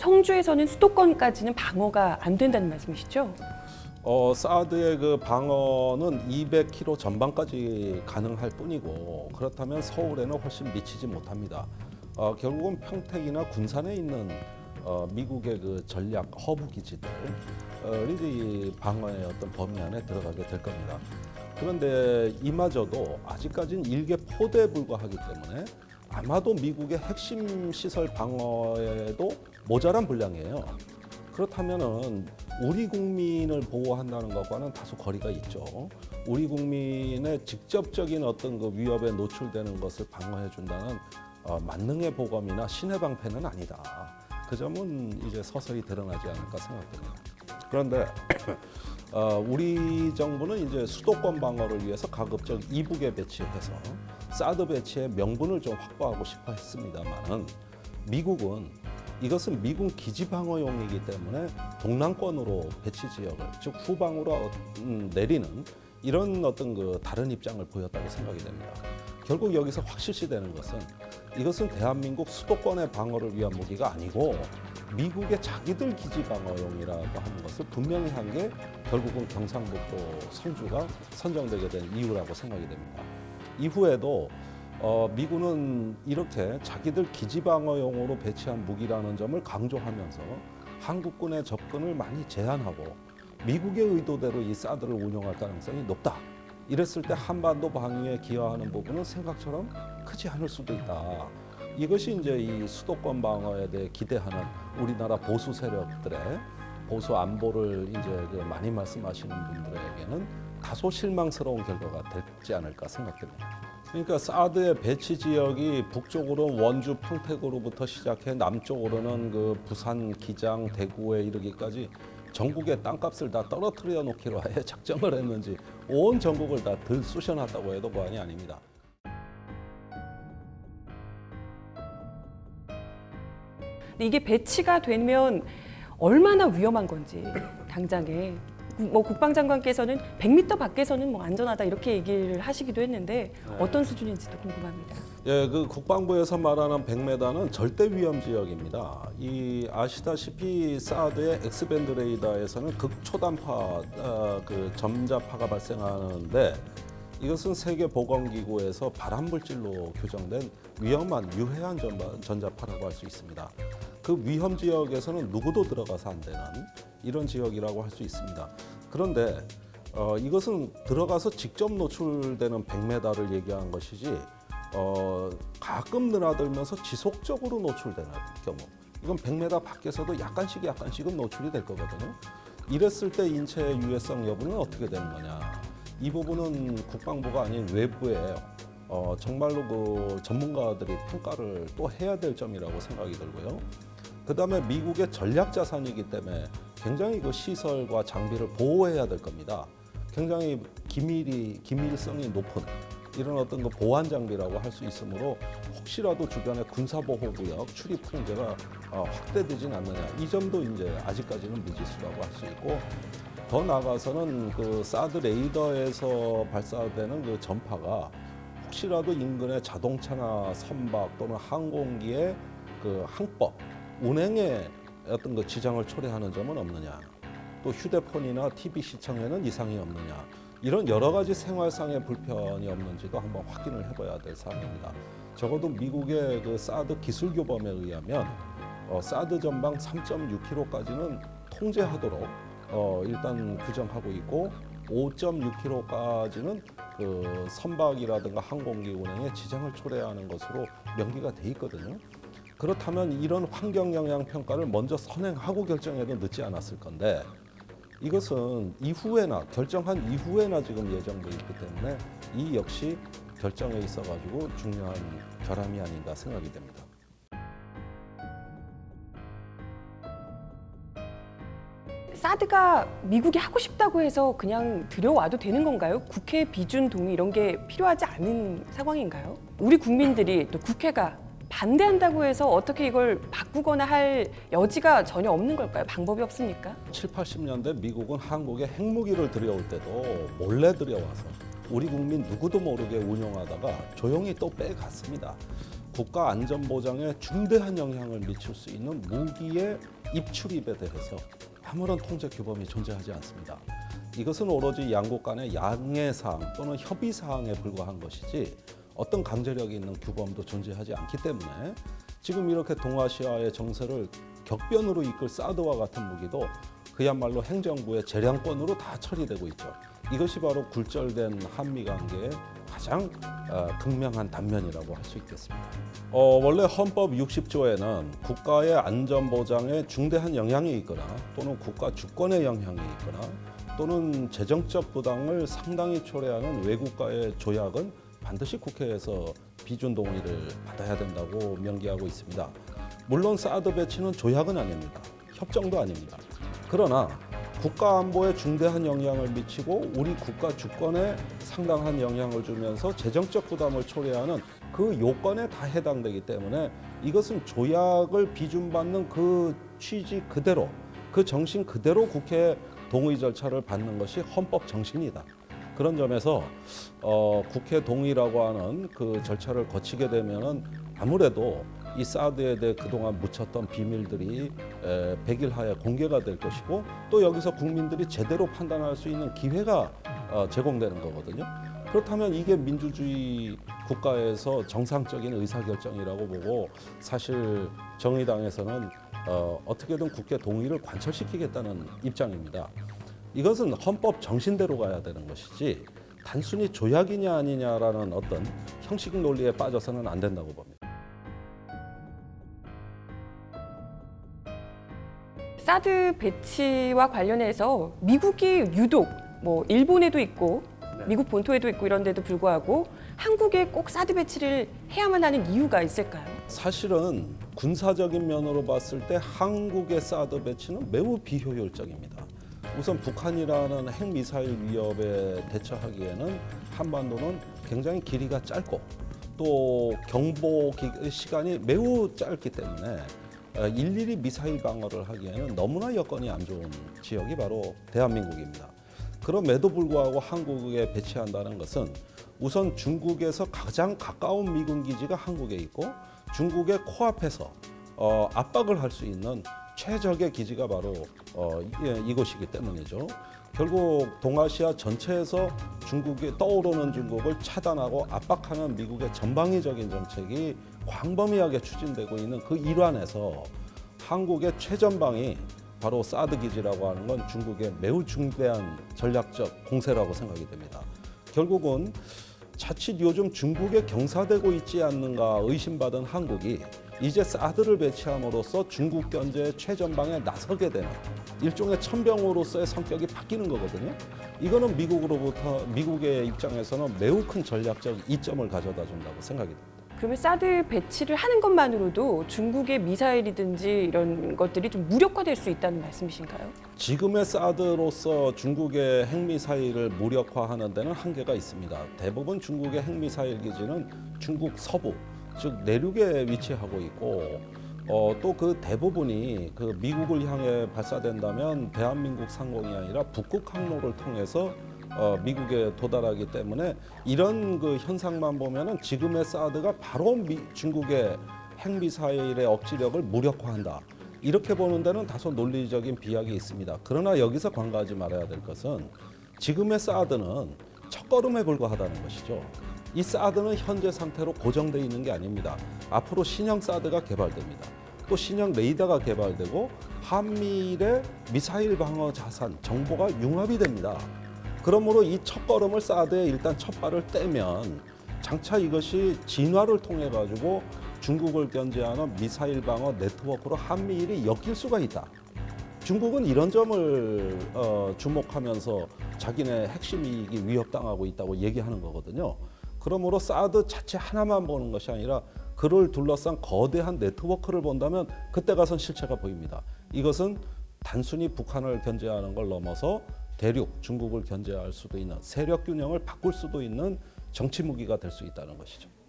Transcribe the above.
성주에서는 수도권까지는 방어가 안 된다는 말씀이시죠? 사드의 그 방어는 200km 전방까지 가능할 뿐이고, 그렇다면 서울에는 훨씬 미치지 못합니다. 결국은 평택이나 군산에 있는 미국의 그 전략 허브 기지들이 방어의 어떤 범위 안에 들어가게 될 겁니다. 그런데 이마저도 아직까지는 일개 포대에 불과하기 때문에 아마도 미국의 핵심 시설 방어에도 모자란 분량이에요. 그렇다면은 우리 국민을 보호한다는 것과는 다소 거리가 있죠. 우리 국민의 직접적인 어떤 그 위협에 노출되는 것을 방어해 준다는 만능의 보검이나 신의 방패는 아니다. 그 점은 이제 서서히 드러나지 않을까 생각됩니다. 그런데 우리 정부는 이제 수도권 방어를 위해서 가급적 이북에 배치해서 사드 배치의 명분을 좀 확보하고 싶어 했습니다만은, 미국은 이것은 미군 기지 방어용이기 때문에 동남권으로 배치 지역을, 즉 후방으로 내리는 이런 어떤 그 다른 입장을 보였다고 생각이 됩니다. 결국 여기서 확실시되는 것은 이것은 대한민국 수도권의 방어를 위한 무기가 아니고 미국의 자기들 기지 방어용이라고 하는 것을 분명히 한 게 결국은 경상북도 성주가 선정되게 된 이유라고 생각이 됩니다. 이후에도 미군은 이렇게 자기들 기지 방어용으로 배치한 무기라는 점을 강조하면서 한국군의 접근을 많이 제한하고 미국의 의도대로 이 사드를 운용할 가능성이 높다. 이랬을 때 한반도 방위에 기여하는 부분은 생각처럼 크지 않을 수도 있다. 이것이 이제 이 수도권 방어에 대해 기대하는 우리나라 보수 세력들의 보수 안보를 이제 많이 말씀하시는 분들에게는 다소 실망스러운 결과가 되지 않을까 생각됩니다. 그러니까 사드의 배치 지역이 북쪽으로 원주 평택으로부터 시작해 남쪽으로는 그 부산 기장 대구에 이르기까지 전국의 땅값을 다 떨어뜨려 놓기로 아예 작정을 했는지 온 전국을 다 들쑤셔놨다고 해도 과언이 아닙니다. 이게 배치가 되면 얼마나 위험한 건지 당장에 뭐 국방장관께서는 100m 밖에서는 뭐 안전하다 이렇게 얘기를 하시기도 했는데 어떤 수준인지도 궁금합니다. 예, 그 국방부에서 말하는 100m는 절대 위험 지역입니다. 이 아시다시피 사드의 X밴드 레이더에서는 극초단파 그 전자파가 발생하는데, 이것은 세계 보건기구에서 발암물질로 규정된 위험한 유해한 전자파라고 할 수 있습니다. 그 위험 지역에서는 누구도 들어가서 안 되는 이런 지역이라고 할 수 있습니다. 그런데 이것은 들어가서 직접 노출되는 100m를 얘기한 것이지 가끔 늘어들면서 지속적으로 노출되는 경우, 이건 100m 밖에서도 약간씩은 노출이 될 거거든요. 이랬을 때 인체의 유해성 여부는 어떻게 되는 거냐. 이 부분은 국방부가 아닌 외부에 정말로 그 전문가들이 평가를 또 해야 될 점이라고 생각이 들고요. 그다음에 미국의 전략 자산이기 때문에 굉장히 그 시설과 장비를 보호해야 될 겁니다. 굉장히 기밀성이 높은 이런 어떤 그 보안 장비라고 할 수 있으므로 혹시라도 주변에 군사보호구역 출입 통제가 확대되진 않느냐, 이 점도 이제 아직까지는 미지수라고 할 수 있고, 더 나아가서는 그 사드 레이더에서 발사되는 그 전파가 혹시라도 인근의 자동차나 선박 또는 항공기의 그 항법 운행에 어떤 그 지장을 초래하는 점은 없느냐, 또 휴대폰이나 TV 시청에는 이상이 없느냐, 이런 여러 가지 생활상의 불편이 없는지도 한번 확인을 해봐야 될 사항입니다. 적어도 미국의 그 사드 기술 교범에 의하면 사드 전방 3.6km까지는 통제하도록 일단 규정하고 있고, 5.6km까지는 그 선박이라든가 항공기 운행에 지장을 초래하는 것으로 명기가 돼 있거든요. 그렇다면 이런 환경 영향 평가를 먼저 선행하고 결정해도 늦지 않았을 건데, 이것은 이후에나 결정한 이후에나 지금 예정돼 있기 때문에 이 역시 결정에 있어가지고 중요한 결함이 아닌가 생각이 됩니다. 사드가 미국이 하고 싶다고 해서 그냥 들여와도 되는 건가요? 국회 비준 동의 이런 게 필요하지 않은 상황인가요? 우리 국민들이 또 국회가 반대한다고 해서 어떻게 이걸 바꾸거나 할 여지가 전혀 없는 걸까요? 방법이 없습니까? 7, 80년대 미국은 한국에 핵무기를 들여올 때도 몰래 들여와서 우리 국민 누구도 모르게 운용하다가 조용히 또 빼갔습니다. 국가 안전 보장에 중대한 영향을 미칠 수 있는 무기의 입출입에 대해서 아무런 통제 규범이 존재하지 않습니다. 이것은 오로지 양국 간의 양해 사항 또는 협의 사항에 불과한 것이지 어떤 강제력이 있는 규범도 존재하지 않기 때문에 지금 이렇게 동아시아의 정세를 격변으로 이끌 사드와 같은 무기도 그야말로 행정부의 재량권으로 다 처리되고 있죠. 이것이 바로 굴절된 한미 관계의 가장 극명한 단면이라고 할 수 있겠습니다. 원래 헌법 60조에는 국가의 안전 보장에 중대한 영향이 있거나 또는 국가 주권에 영향이 있거나 또는 재정적 부담을 상당히 초래하는 외국과의 조약은 반드시 국회에서 비준 동의를 받아야 된다고 명기하고 있습니다. 물론 사드 배치는 조약은 아닙니다. 협정도 아닙니다. 그러나 국가 안보에 중대한 영향을 미치고 우리 국가 주권에 상당한 영향을 주면서 재정적 부담을 초래하는 그 요건에 다 해당되기 때문에 이것은 조약을 비준받는 그 취지 그대로, 그 정신 그대로 국회 동의 절차를 받는 것이 헌법 정신이다. 그런 점에서 국회 동의라고 하는 그 절차를 거치게 되면은 아무래도 이 사드에 대해 그동안 묻혔던 비밀들이 백일하에 공개가 될 것이고 또 여기서 국민들이 제대로 판단할 수 있는 기회가 제공되는 거거든요. 그렇다면 이게 민주주의 국가에서 정상적인 의사결정이라고 보고 사실 정의당에서는 어떻게든 국회 동의를 관철시키겠다는 입장입니다. 이것은 헌법 정신대로 가야 되는 것이지 단순히 조약이냐 아니냐라는 어떤 형식 논리에 빠져서는 안 된다고 봅니다. 사드 배치와 관련해서 미국이 유독 일본에도 있고 미국 본토에도 있고 이런 데도 불구하고 한국에 꼭 사드 배치를 해야만 하는 이유가 있을까요? 사실은 군사적인 면으로 봤을 때 한국의 사드 배치는 매우 비효율적입니다. 우선 북한이라는 핵미사일 위협에 대처하기에는 한반도는 굉장히 길이가 짧고 또 경보 시간이 매우 짧기 때문에 일일이 미사일 방어를 하기에는 너무나 여건이 안 좋은 지역이 바로 대한민국입니다. 그럼에도 불구하고 한국에 배치한다는 것은 우선 중국에서 가장 가까운 미군 기지가 한국에 있고 중국의 코앞에서 압박을 할 수 있는 최적의 기지가 바로 이곳이기 때문이죠. 결국 동아시아 전체에서 중국이 떠오르는 중국을 차단하고 압박하는 미국의 전방위적인 정책이 광범위하게 추진되고 있는 그 일환에서 한국의 최전방이 바로 사드 기지라고 하는 건 중국의 매우 중대한 전략적 공세라고 생각이 됩니다. 결국은 자칫 요즘 중국에 경사되고 있지 않는가 의심받은 한국이 이제 사드를 배치함으로써 중국 견제의 최전방에 나서게 되는 일종의 천병으로서의 성격이 바뀌는 거거든요. 이거는 미국의 입장에서는 매우 큰 전략적 이점을 가져다 준다고 생각이 됩니다. 그러면 사드 배치를 하는 것만으로도 중국의 미사일이든지 이런 것들이 좀 무력화될 수 있다는 말씀이신가요? 지금의 사드로서 중국의 핵미사일을 무력화하는 데는 한계가 있습니다. 대부분 중국의 핵미사일 기지는 중국 서부, 즉 내륙에 위치하고 있고 또 그 대부분이 그 미국을 향해 발사된다면 대한민국 상공이 아니라 북극 항로를 통해서 미국에 도달하기 때문에 이런 그 현상만 보면은 지금의 사드가 바로 중국의 핵미사일의 억지력을 무력화한다. 이렇게 보는 데는 다소 논리적인 비약이 있습니다. 그러나 여기서 관가하지 말아야 될 것은 지금의 사드는 첫걸음에 불과하다는 것이죠. 이 사드는 현재 상태로 고정되어 있는 게 아닙니다. 앞으로 신형 사드가 개발됩니다. 또 신형 레이더가 개발되고 한미일의 미사일 방어 자산, 정보가 융합이 됩니다. 그러므로 이 첫걸음을 사드에 일단 첫 발을 떼면 장차 이것이 진화를 통해 가지고 중국을 견제하는 미사일 방어 네트워크로 한미일이 엮일 수가 있다. 중국은 이런 점을 주목하면서 자기네 핵심 이익이 위협당하고 있다고 얘기하는 거거든요. 그러므로 사드 자체 하나만 보는 것이 아니라 그를 둘러싼 거대한 네트워크를 본다면 그때 가선 실체가 보입니다. 이것은 단순히 북한을 견제하는 걸 넘어서 대륙, 중국을 견제할 수도 있는 세력 균형을 바꿀 수도 있는 정치 무기가 될 수 있다는 것이죠.